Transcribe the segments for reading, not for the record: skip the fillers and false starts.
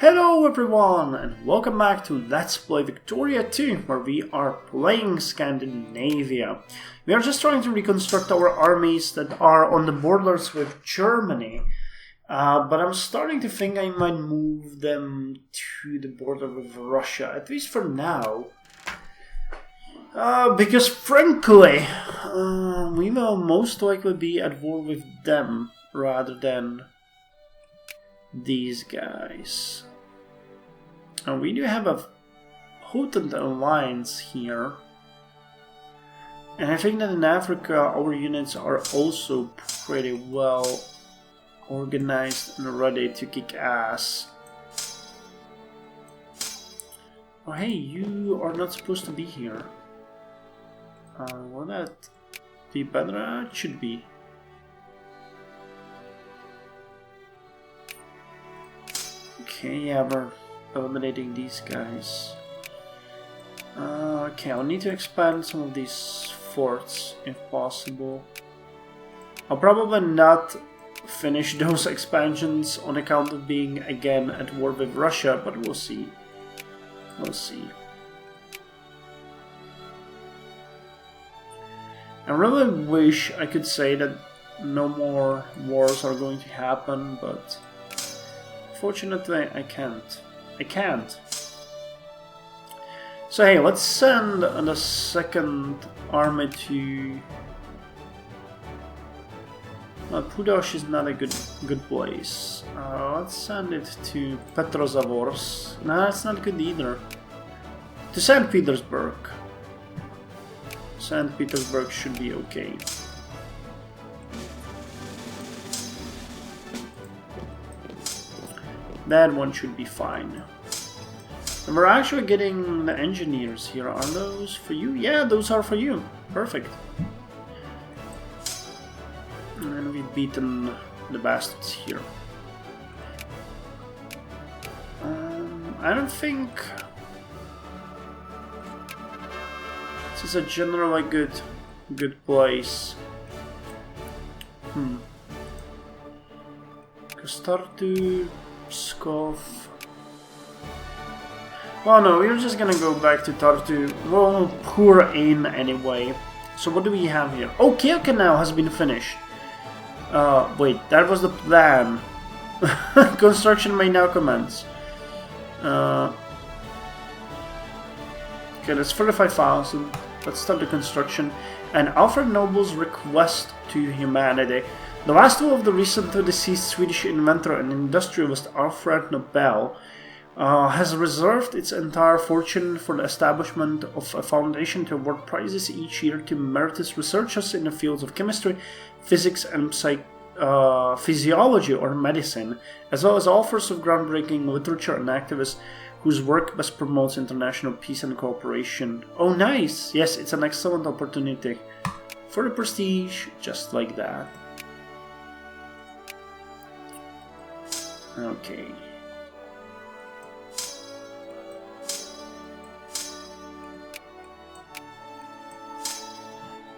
Hello everyone, and welcome back to Let's Play Victoria 2, where we are playing Scandinavia. We are just trying to reconstruct our armies that are on the borders with Germany, but I'm starting to think I might move them to the border with Russia, at least for now. Because frankly, we will most likely be at war with them rather than these guys. And we do have a potent alliance here. And I think that in Africa our units are also pretty well organized and ready to kick ass. Oh hey, you are not supposed to be here. Will that be better? It should be. Okay, yeah, we're eliminating these guys. Okay, I'll need to expand some of these forts if possible. I'll probably not finish those expansions on account of being again at war with Russia, but we'll see. We'll see. I really wish I could say that no more wars are going to happen, but fortunately I can't. So hey, let's send the second army to... Well, Pudosh is not a good place. Let's send it to Petrozavorsk. No, that's not good either. To St. Petersburg. St. Petersburg should be okay. That one should be fine. And we're actually getting the engineers here. Are those for you? Yeah, those are for you. Perfect. And we've beaten the bastards here. I don't think this is a generally good place. Tartu, Pskov. Well, no, we're just gonna go back to Tartu. We'll pour in anyway. So what do we have here? Oh, Kiev Canal has been finished. Wait, that was the plan. Construction may now commence. Okay, that's 45,000. Let's start the construction. And Alfred Nobel's request to humanity. The last will of the recently deceased Swedish inventor and industrialist Alfred Nobel has reserved its entire fortune for the establishment of a foundation to award prizes each year to meritorious researchers in the fields of chemistry, physics, and physiology or medicine, as well as authors of groundbreaking literature and activists whose work best promotes international peace and cooperation. Oh, nice! Yes, it's an excellent opportunity for the prestige, just like that. Okay.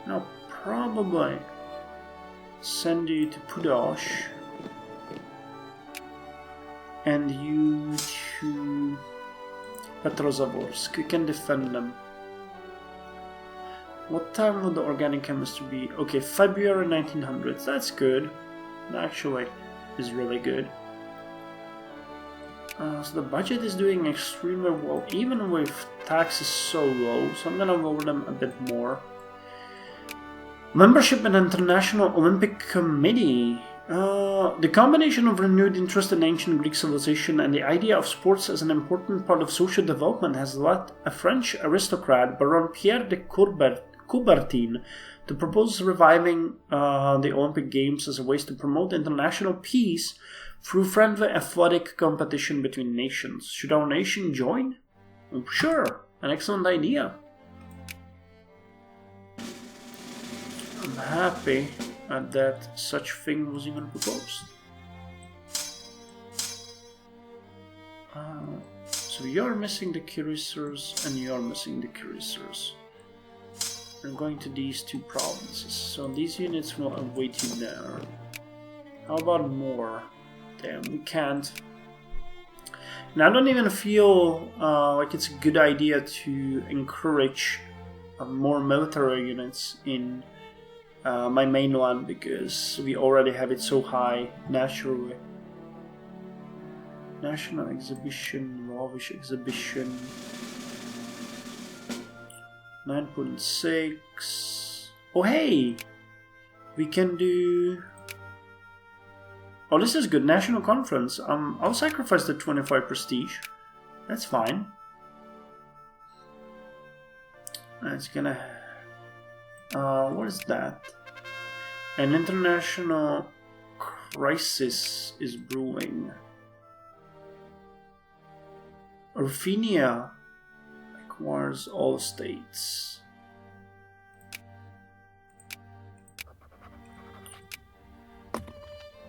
Now, probably send you to Pudosh and you to Petrozavorsk. You can defend them. What time would the organic chemistry be? Okay, February 1900s. That's good. That actually is really good. So the budget is doing extremely well, even with taxes so low, so I'm gonna lower them a bit more. Membership in the International Olympic Committee. The combination of renewed interest in ancient Greek civilization and the idea of sports as an important part of social development has led a French aristocrat, Baron Pierre de Coubertin, to propose reviving the Olympic Games as a way to promote international peace through friendly athletic competition between nations. Should our nation join? Oh, sure, an excellent idea. I'm happy that such thing was even proposed. So you're missing the cuirassiers and you're missing the cuirassiers. We're going to these two provinces, so these units will await you there. How about more? Damn, we can't. And I don't even feel like it's a good idea to encourage more military units in my mainland, because we already have it so high naturally. National exhibition, lavish exhibition. 9.6. Oh hey! We can do... Oh, this is good. National conference. I'll sacrifice the 25 prestige. That's fine. It's gonna... what is that? An international crisis is brewing. Ruthenia acquires all states.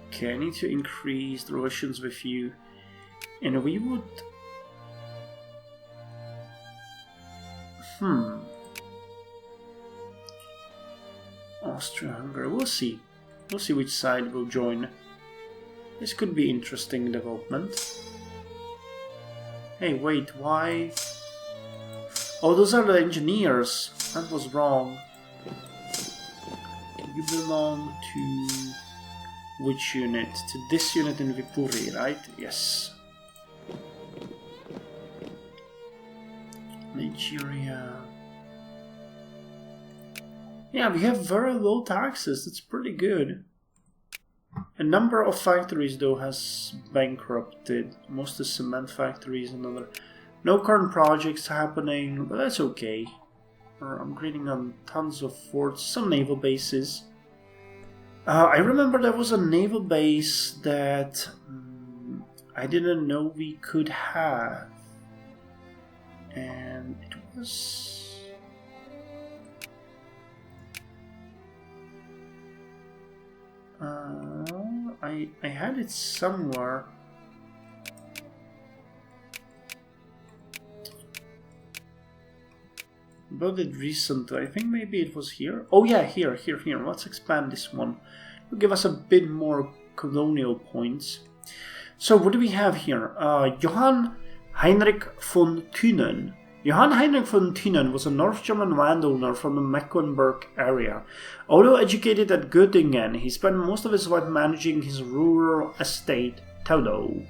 Okay, I need to increase the relations with you. And we would... Austria-Hungary. We'll see. We'll see which side will join. This could be interesting development. Hey, wait, why? Oh, those are the engineers. That was wrong. You belong to which unit? To this unit in Viipuri, right? Yes. Nigeria. Yeah, we have very low taxes. That's pretty good. A number of factories, though, has bankrupted. Most of the cement factories and other. No current projects happening, but that's okay. We're upgrading on tons of forts, some naval bases. I remember there was a naval base that I didn't know we could have. And it was... I had it somewhere. Built it recently. I think maybe it was here. Oh yeah, here. Let's expand this one. It'll give us a bit more colonial points. So what do we have here? Johann Heinrich von Thünen. Johann Heinrich von Thünen was a North German landowner from the Mecklenburg area. Although educated at Göttingen, he spent most of his life managing his rural estate, Taudow.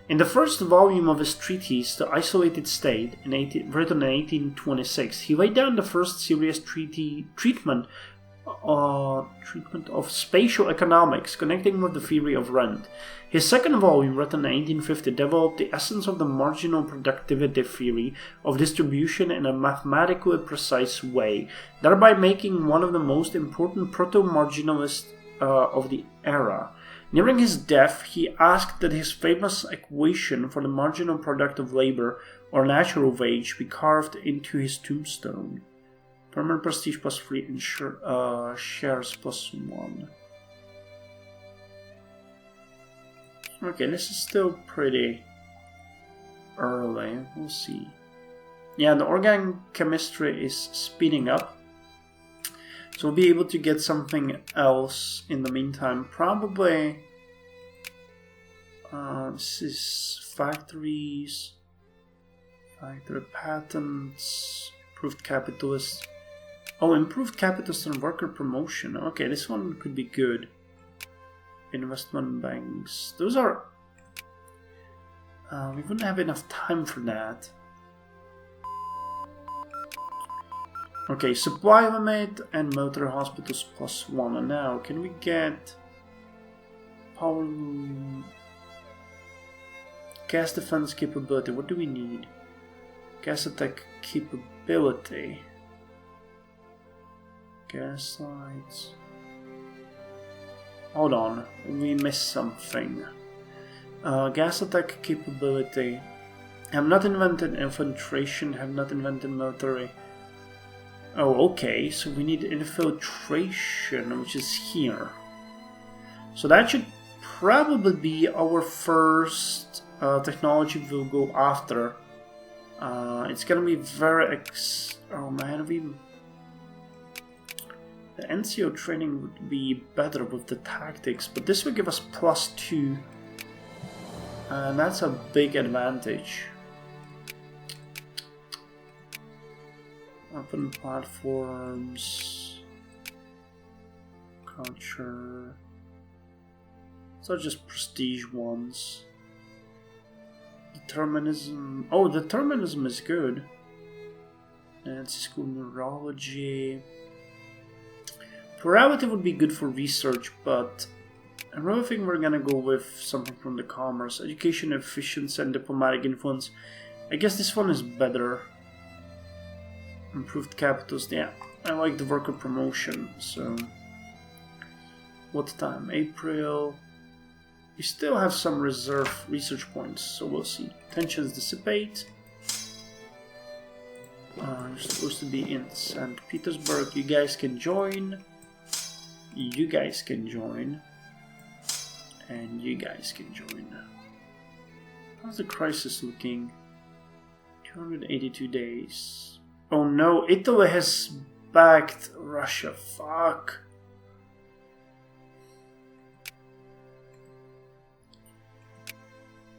In the first volume of his treatise, The Isolated State, written in 1826, he laid down the first serious treatment of spatial economics, connecting with the theory of rent. His second volume, written in 1850, developed the essence of the marginal productivity theory of distribution in a mathematically precise way, thereby making one of the most important proto-marginalists of the era. Nearing his death, he asked that his famous equation for the marginal product of labor, or natural wage, be carved into his tombstone. Permanent prestige +3 and shares +1. Okay, this is still pretty early. We'll see. Yeah, the organic chemistry is speeding up. So we'll be able to get something else in the meantime. Probably this is factories, factory patents, improved capitalist. Oh, improved capitalist and worker promotion. Okay, this one could be good. Investment banks. Those are... we wouldn't have enough time for that. Okay, supply limit and military hospitals +1. And now, can we get power gas defense capability? What do we need? Gas attack capability. Gas lights. Hold on, we missed something. Gas attack capability. Have not invented infiltration, have not invented military. Oh, okay, so we need infiltration, which is here. So that should probably be our first technology we'll go after. It's gonna be very oh man, the NCO training would be better with the tactics, but this will give us +2 And that's a big advantage. Open platforms. Culture. So just prestige ones. Determinism. Oh, determinism is good. Nancy School Neurology. Plurality would be good for research, but I really think we're gonna go with something from the commerce. Education, efficiency, and diplomatic influence. I guess this one is better. Improved capitals. Yeah, I like the worker promotion, so... What time? April. We still have some reserve research points, so we'll see. Tensions dissipate. You're supposed to be in St. Petersburg. You guys can join. You guys can join. And you guys can join. How's the crisis looking? 282 days. Oh no, Italy has backed Russia. Fuck.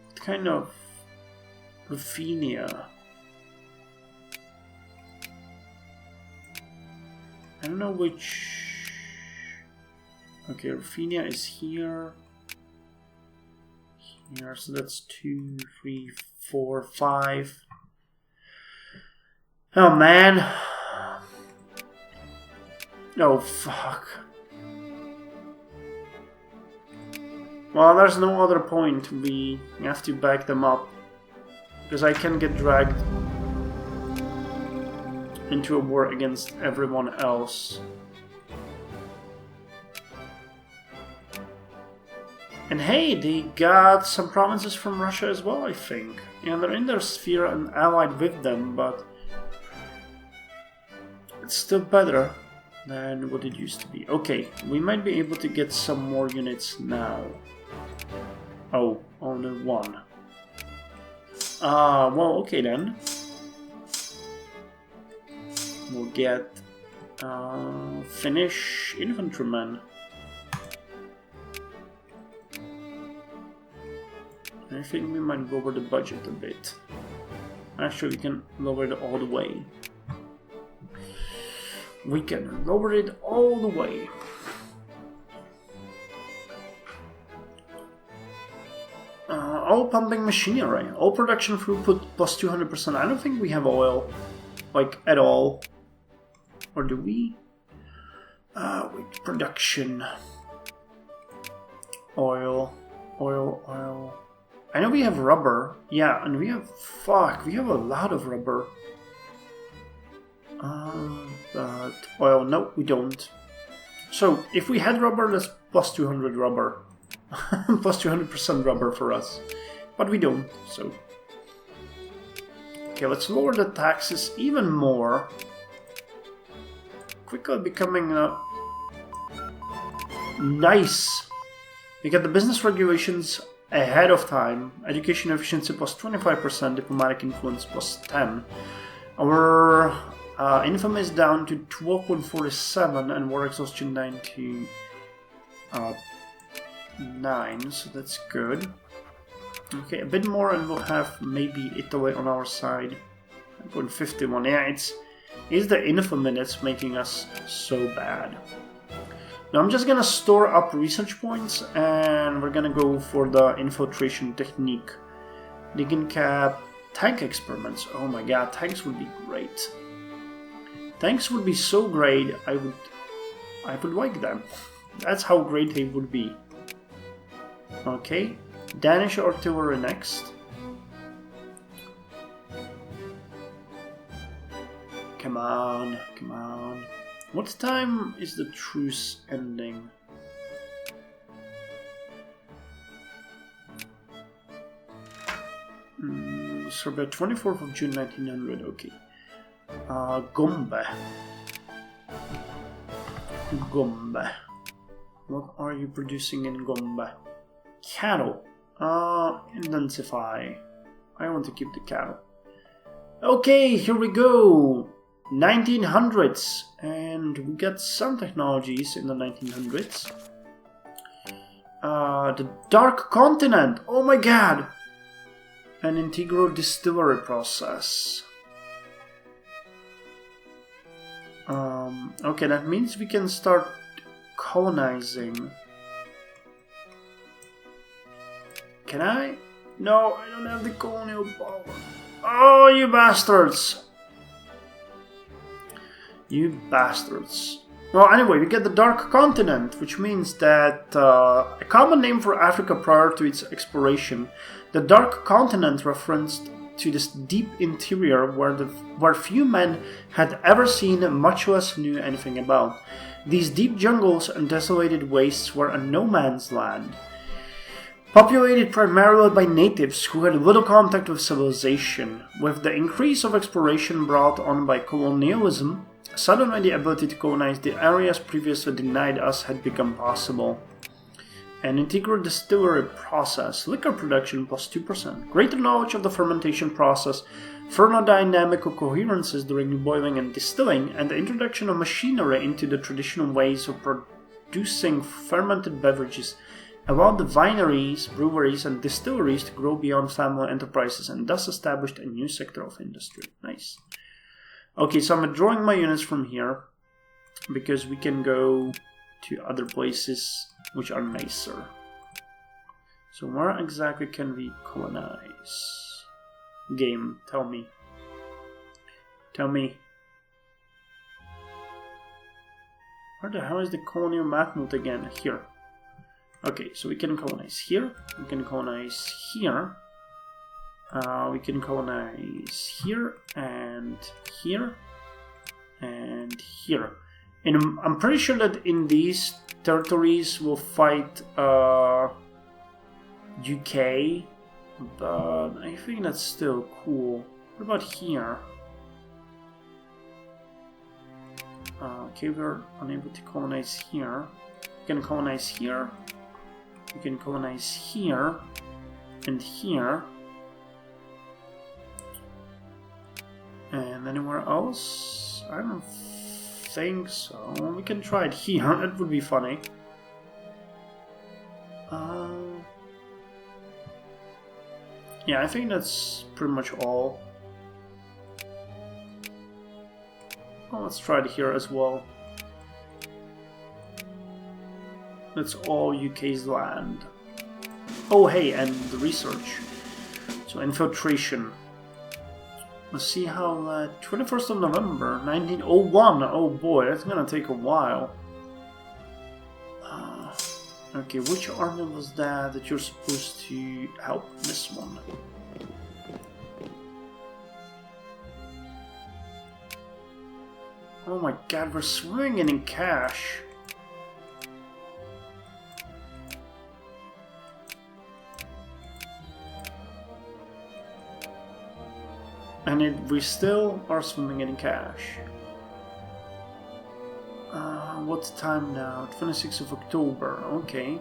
What kind of Ruthenia? I don't know which... Okay, Ruthenia is here. Here, so that's 2, 3, 4, 5. Oh man. Oh fuck. Well, there's no other point. We have to back them up. Because I can get dragged into a war against everyone else. And hey, they got some provinces from Russia as well, I think. Yeah, they're in their sphere and allied with them, but it's still better than what it used to be. Okay, we might be able to get some more units now. Oh, only one. Well, okay then. We'll get Finnish infantrymen. I think we might lower the budget a bit. Actually, we can lower it all the way. We can lower it all the way. Oil pumping machinery. Oil production throughput plus 200%. I don't think we have oil, like, at all. Or do we? Wait, production. Oil. I know we have rubber. Yeah, and we have... Fuck, we have a lot of rubber. But oil, no, we don't. So, if we had rubber, that's plus 200 rubber. Plus 200% rubber for us. But we don't, so... Okay, let's lower the taxes even more. Quickly becoming nice. We get the business regulations ahead of time. Education efficiency plus 25%, diplomatic influence plus 10. Our income is down to 12.47 and war exhaustion down to 9, so that's good. Okay, a bit more and we'll have maybe Italy on our side. 9.51, yeah, it's the infamy that's making us so bad. Now I'm just gonna store up research points and we're gonna go for the infiltration technique. Digging cap, tank experiments. Oh my god, tanks would be great. Tanks would be so great, I would like them. That's how great they would be. Okay, Danish artillery next. Come on, come on. What time is the truce ending? Serbia, 24th of June 1900, okay. Gombe. Gombe. What are you producing in Gombe? Cattle. Intensify. I want to keep the cattle. Okay, here we go. 1900s. And we got some technologies in the 1900s. The Dark Continent. Oh my god. an integral distillery process. Okay, that means we can start colonizing. Can I? No, I don't have the colonial power. Oh, you bastards! You bastards. Well, anyway, we get the Dark Continent, which means that a common name for Africa prior to its exploration. The Dark Continent referenced to this deep interior where few men had ever seen, much less knew anything about. These deep jungles and desolated wastes were a no man's land, populated primarily by natives who had little contact with civilization. With the increase of exploration brought on by colonialism, suddenly the ability to colonize the areas previously denied us had become possible. An integral distillery process, liquor production plus 2%, greater knowledge of the fermentation process, thermodynamical coherences during boiling and distilling, and the introduction of machinery into the traditional ways of producing fermented beverages allowed the wineries, breweries, and distilleries to grow beyond family enterprises and thus established a new sector of industry. Nice. Okay, so I'm withdrawing my units from here because we can go to other places which are nicer. So where exactly can we colonize? Game, tell me. Tell me. Where the hell is the colonial map node again? Here. Okay, so we can colonize here. We can colonize here. We can colonize here and here and here. And I'm pretty sure that in these territories we'll fight UK, but I think that's still cool. What about here? Okay, we're unable to colonize here. We can colonize here. We can colonize here and here. And anywhere else? I don't think so. We can try it here. It would be funny. Yeah, I think that's pretty much all. Well, let's try it here as well. That's all UK's land. Oh, hey, and the research. So, infiltration. Let's see how 21st of November, 1901. Oh boy, that's gonna take a while. Okay, which army was that you're supposed to help? This one. Oh my god, we're swinging in cash. And we still are swimming in cash. What's the time now? 26th of October, okay.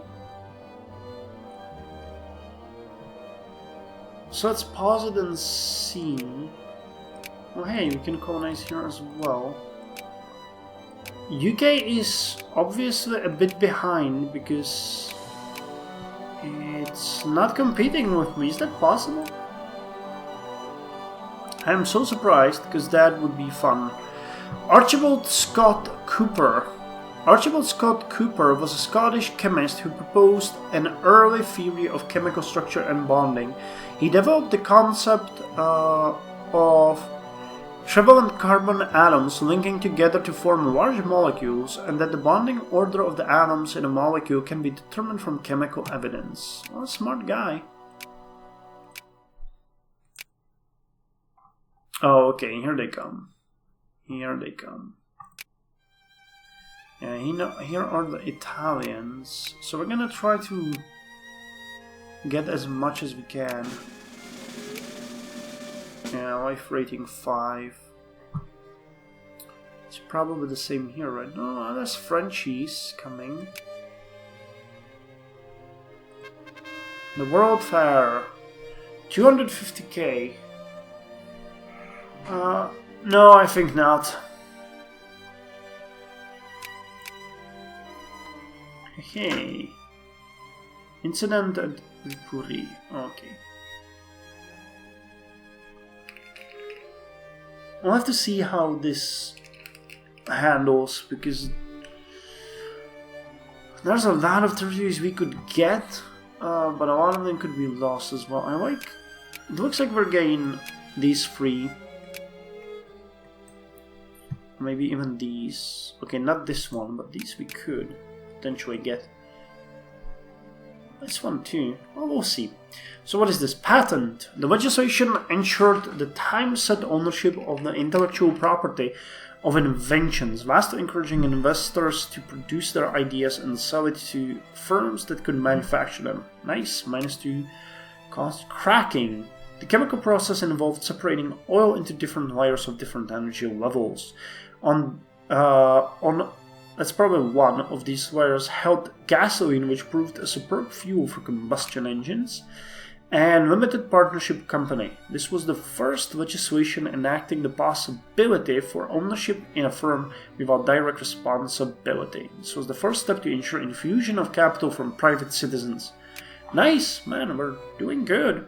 So let's pause it and see. Oh hey, we can colonize here as well. UK is obviously a bit behind because it's not competing with me. Is that possible? I'm so surprised because that would be fun. Archibald Scott Cooper. Archibald Scott Cooper was a Scottish chemist who proposed an early theory of chemical structure and bonding. He developed the concept of trivalent carbon atoms linking together to form large molecules, and that the bonding order of the atoms in a molecule can be determined from chemical evidence. What a smart guy. Oh, okay, here they come. Here they come. Yeah, here are the Italians. So we're gonna try to get as much as we can. Yeah, life rating 5. It's probably the same here, right? No, there's Frenchies coming. The World Fair. 250k. No, I think not. Hey. Incident at Puri. Okay. We'll have to see how this handles, because there's a lot of territories we could get, but a lot of them could be lost as well. It looks like we're getting these free. Maybe even these. Okay, not this one, but these we could potentially get. This one too. Well, we'll see. So what is this? Patent. The legislation ensured the time-set ownership of the intellectual property of inventions, vastly encouraging investors to produce their ideas and sell it to firms that could manufacture them. Nice. -2 cost. Cracking. The chemical process involved separating oil into different layers of different energy levels. That's probably one of these layers held gasoline, which proved a superb fuel for combustion engines, and limited partnership company. This was the first legislation enacting the possibility for ownership in a firm without direct responsibility. This was the first step to ensure infusion of capital from private citizens. Nice, man, we're doing good.